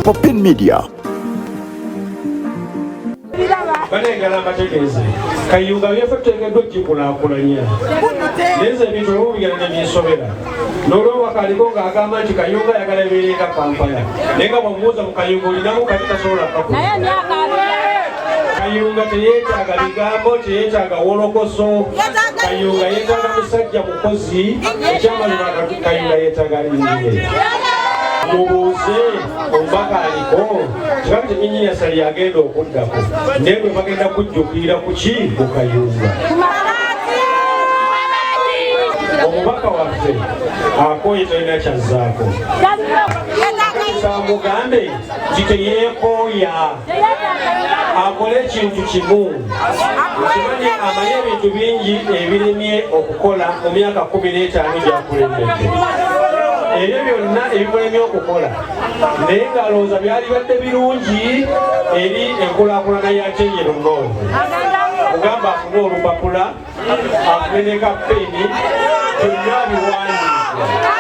Popin Media. Banengala amategeeze Kayunga byefategeddwa okukulakulanya neze ebintu olw'obigenda byensobera n'olw'obaka aliko ng'agamba nti Kayunga ayagala ebeereka Kampala naye nga bw'omubuuza mu Kayunga olinamu kati tasobola kakula Kayunga teyeetaaga bigambo, teyeetaaga wolokoso. Kayunga yeetaaga musajja mukozi, ekyamazima Kayunga yeetaaga linnya. Mubuuze omubaka aliko kikaba teminyinya sali agenda okuddako naye bwe bagenda kujjukirira ku ki ku Kayunga. Omubaka waffe akooye talina kyazzaako mugambe nti teyeekooya akole ekintu kimu kimanyi amanye ebintu bingi ebiremye okukola mu myaka 15 gyakulembedde ebyo byonna ebikulemye okukola naye ng'alowooza byalibadde birungi eri enkulaakulana ya Kyengero North kugamba afune olupapula afune ne kapeeni byonna biwandiike.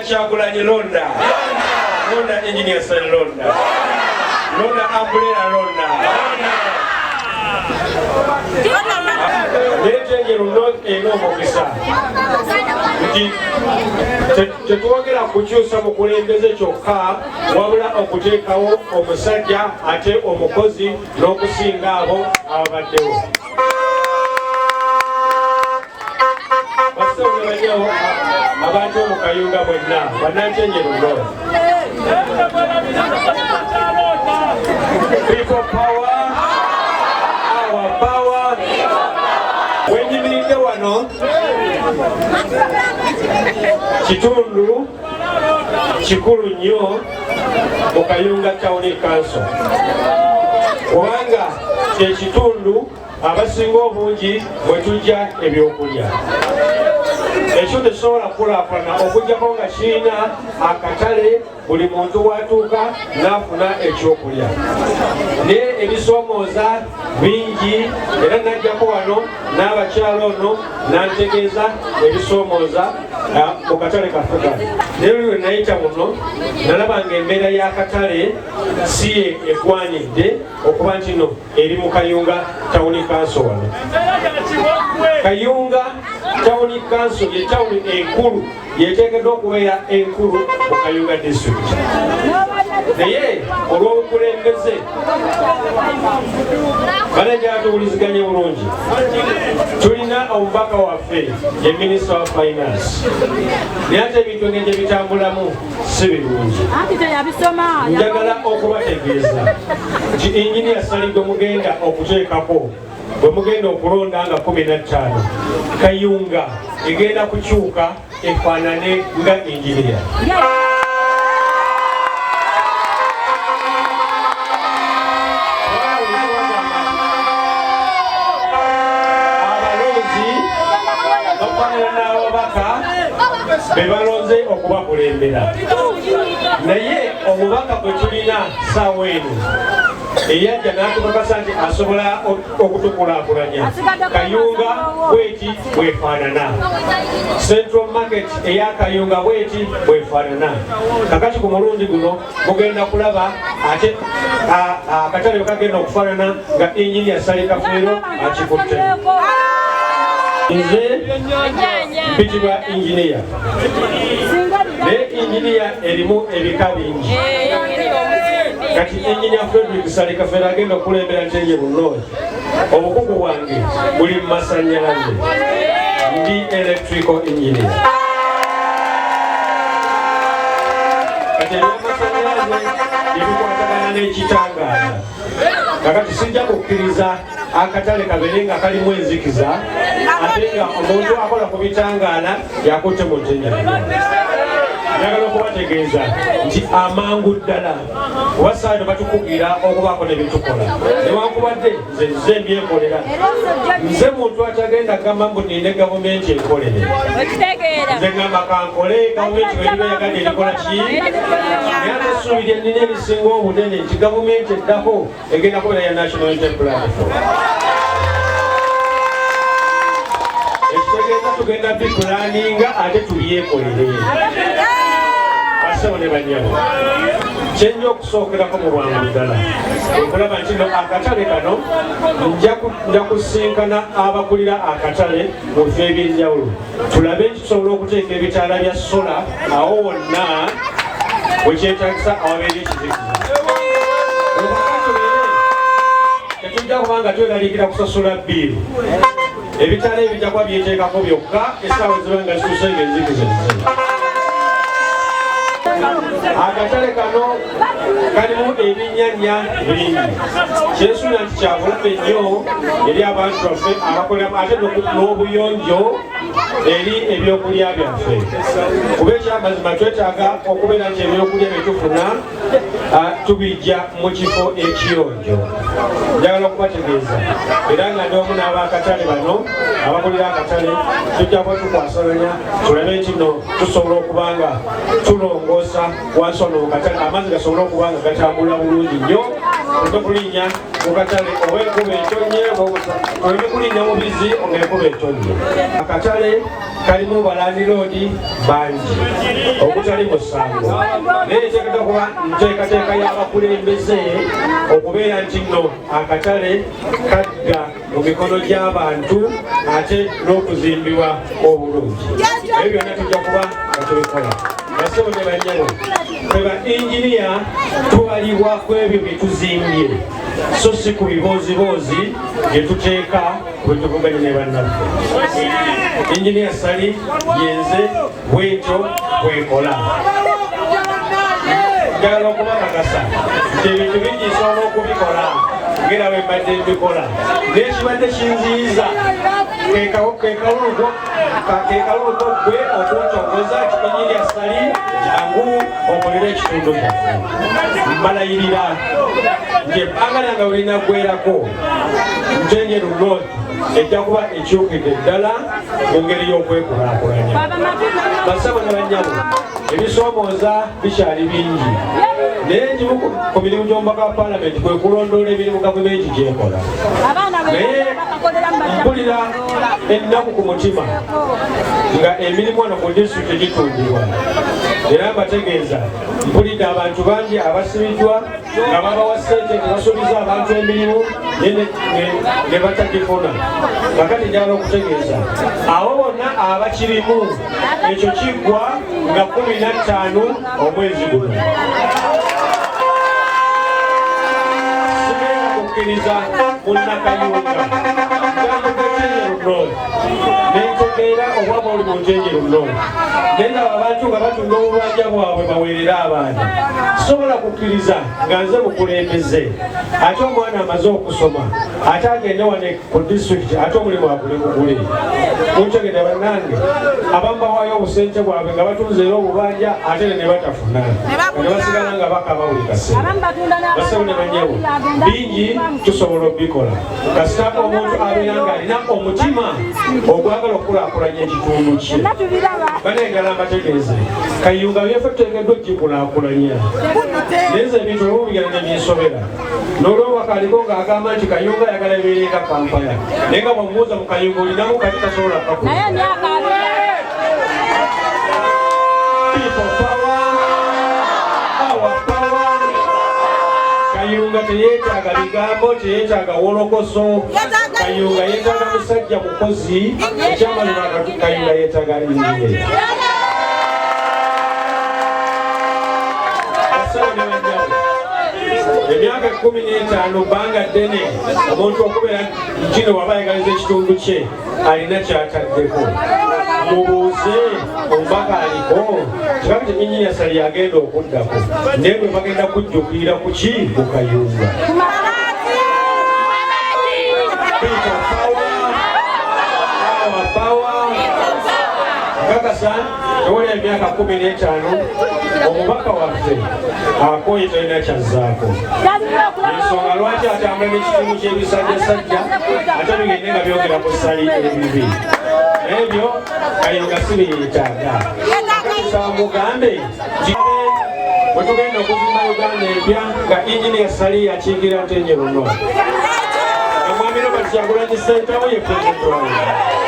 Kyagulanyi Londa Engineer Sir Londa Umbrella Londa Kyengero North omukisa nti tetwogera kukyusa mukulembeze kyokka wabula okuteekawo omusajja ate omukozi n'okusinga abo ababaddewo. Basawo abantu mu Kayunga bwenna Kyengero North. People power, our power. Wenyimiridde wano kitundu kikulu nnyo mu Kayunga Town Council kubanga kyekitundu abasinga obungi bwe tujja ebyokulya. Ekyo tekisobola kukulaakulana okuggyako nga kirina akatale buli muntu watuuka n'afuna ekyokulya. Naye ebisoomooza bingi era najjako wano n'abakyala ono n'antegeeza ebisoomooza mu katale kaffe kano. Naye lwe nayita muno nalaba ng'embeera y'akatale si ye egwanidde okuba nti no eri mu Kayunga Town Council wano. Kayunga Town Council ye town enkulu yeteekeddwa okubeera enkulu mu Kayunga District. naye olw'obukulembeze banajala tuwuliziganye bulungi. Tulina omubaka waffe ye Minister of Finance, naye ate ebintu ng'ebyo bitambulamu si birungi. Njagala okubategeeza nti Engineer Sally gwe mugenda okuteekako, bwe mugenda okulonda nga 15, Kayunga egenda kukyuka efaanane nga engineer. Bebalonze okubakulembera, naye omubaka gwe tulina ssaawa eno eyajja n'atukakasa nti asobola okutukulaakulanya. Kayunga bweti bwefaanana, Central Market eya Kayunga bweti bwefaanana. Kakati ku mulundi guno mugenda kulaba ate akatale bwe kagenda okufaanana nga Engineer Sally Kafeero akikutte. Nze mpitibwa engineer, naye engineer erimu ebika bingi. Kati Engineer Frederick Sally Kafeero agenda okulembera Ntenjeru North. Obukugu bwange buli mu masannyalaze, ndi electrical engineer. Kati ebyamasannyalaze ebikwatagana n'ekitangaala. Kakati sijja kukkiriza akatale kabeere nga kalimu enzikiza ate nga omuntu akola ku bitangaala yakutte mu Ntenjeru. Njagala okubategeeza nti amangu ddala wasaano batukugira okubaako ne bitukola, newankubadde nze mbyekolera. Nze muntu atagenda gamba mbu nine gavumenti enkolere. Nze ngamba kankole gavumenti bweriba yagadde erikola ki, naye ate essuubira ennina erisinga obunene nti gavumenti eddako egenda kubeera ya National Unity Platform. Ekitegeeza tugenda bipulaninga ate tubyekolere. Basebo ne bannyabo, kyenja okusookerako mu bwangu ddala okulaba nti no akatale kano nja kusinkana abakulira akatale mu bifo ebyenjawulo, tulabe nti tusobola okuteeka ebitaala bya sola awo wonna wekyetagisa awabeera ekizikiza. Tetujja kubanga tweralikira kusasula bbiiru, ebitaala ebijja kuba byeteekako byokka essaawa ziba nga zituuse ng'enzikiza. Akatale kano kalimu ebinnyanja bingi, kyensuula nti kyabulabe nnyo eri abantu baffe abakoleramu ate n'obuyonjo eri ebyokulya byaffe. Kuba ekyamazima twetaaga okubeera nti ebyokulya bye tufuna tubijja mu kifo ekiyonjo. Njagala okubategeeza era nga ndi omu n'abakatale bano abakulira akatale, tujja kuba tukwasalanya tulabe nti no tusobola okuba nga tulongoosa wansi ono mu katale, amazzi gasobola okuba nga gatambula bulungi nnyo. Okulinya mu katale oba enkuba etonye, olina kulinnya mu bizzi oba enkuba etonye. Akatale kalimu balandiroodi bangi okutali musango, naye eteekeka kuba nteekateeka y'abakulembeze okubeera nti nno akatale kadda mu mikono gy'abantu ate n'okuzimbibwa obulungi. Ebyo byonna tujja kuba nga tubikola. Basebo ne bannyabo, ffe ba engineer tubalibwa ku ebyo bye tuzimbye, so si ku biboozibozi bye tuteeka bwe tuvuganye ne bannaffe. Engineer Sally yenze bwetyo bwekola. Njagala okubakakasa nti ebintu bingi nsobola okubikola ngera bwe mbadde mbikola, naye kibadde kinziyiza kekaluluko gwe okuntongoza nti Engineer Sally jangu okolera ekitundu kyaffe. Mbalayirira nti ebbanga lyange olinaggwerako Ntenjeru North ejja kuba ekyukidde ddala mu ngeri y'okwekulaakulanya. Basabo ne bannyabo, ebisoomooza bikyali bingi, naye ekimu ku mirimu gy'omubaka wa Paalamenti kwe kulondoola emirimu gavumenti gy'ekola. Naye mpulira ennaku ku mutima nga emirimu wano ku disitulikiti gitundibwa, era mbategeeza mpulidde abantu bangi abasibiddwa nga babawa ssente ne basuubiza abantu emirimu ne batagifuna. Kakati njagala okutegeeza abo bonna abakirimu ekyo kiggwa nga 15 omwezi guno. kukkiriza munnakayunga nentegeera obwaba oli munjenjeru nnoono nendaba abantu nga batunda obubanja bwabwe baweerera abaana sobola kukkiriza nga nze bukulembeze ate omwana amaze okusoma ate agende wane ku disitulikiti ate omulimu agule gugule muntegedde bannange abamu bawaayo obusente bwabwe nga batunze era obubanja ate ne batafuna ne basigala nga bakaba buli kaseera basawo ne banyewo bingi tusobola obikola kasita omuntu abeera nga alina omutima ogwagala okukulaakulanya ekitundu kye banegala mbategeeze Kayunga byaffe tuteekeddwa okukulaakulanya nenze ebintu ebimu bigenda ne binsobera n'olwobakaliko ng'agamba nti Kayunga ayagala ebeereka Kampala naye nga bw'omubuuza mu Kayunga olinamu kati tasobola kakula Kayunga teyeetaaga bigambo, teyeetaaga wolokoso. Kayunga yeetaaga musajja mukozi. Ekyamazima Kayunga yeetaaga linnya. Emyaka 15 bbanga ddene omuntu okubeera kino waba ayagaliza ekitundu kye alina kyataddeko. Mubuuze omubaka aliko kikaba Engineer Sali agenda okuddako naye bwe bagenda kujjukirira ku ki mu Kayunga. Kakasa tewali emyaka 15 omubaka waffe akooye talina kyazzaako ensonga lwaki atambula n'ekitundu ky'ebisajjasajja ate bigende nga byogera ku Sali ebibi ebyo Kayunga si biyetaaga kusaba mugambe bwe tugenda okuzimba Uganda empya nga Engineer Sali akiikirira Ntenjeruno nga Mwami Robert Kyagulanyi Ssentamu ye pulezidenti wayo.